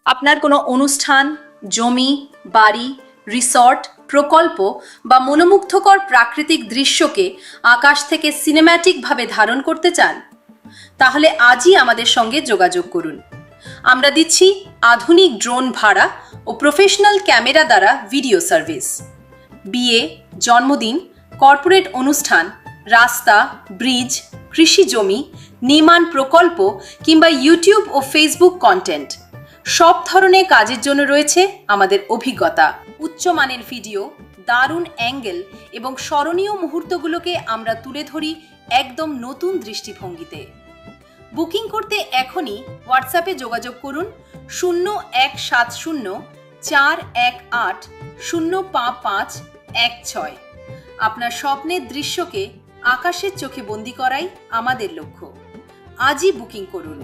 আপনার কোনো অনুষ্ঠান, জমি, বাড়ি, রিসর্ট, প্রকল্প বা মনোমুগ্ধকর প্রাকৃতিক দৃশ্যকে আকাশ থেকে সিনেম্যাটিকভাবে ধারণ করতে চান? তাহলে আজই আমাদের সঙ্গে যোগাযোগ করুন। আমরা দিচ্ছি আধুনিক ড্রোন ভাড়া ও প্রফেশনাল ক্যামেরা দ্বারা ভিডিও সার্ভিস। বিয়ে, জন্মদিন, কর্পোরেট অনুষ্ঠান, রাস্তা, ব্রিজ, কৃষি জমি, নির্মাণ প্রকল্প কিংবা ইউটিউব ও ফেসবুক কন্টেন্ট, সব ধরনের কাজের জন্য রয়েছে আমাদের অভিজ্ঞতা। উচ্চমানের ভিডিও, দারুণ অ্যাঙ্গেল এবং স্মরণীয় মুহূর্তগুলোকে আমরা তুলে ধরি একদম নতুন দৃষ্টিভঙ্গিতে। বুকিং করতে এখনই হোয়াটসঅ্যাপে যোগাযোগ করুন 0170-418-05516। আপনার স্বপ্নের দৃশ্যকে আকাশের চোখে বন্দি করাই আমাদের লক্ষ্য। আজই বুকিং করুন।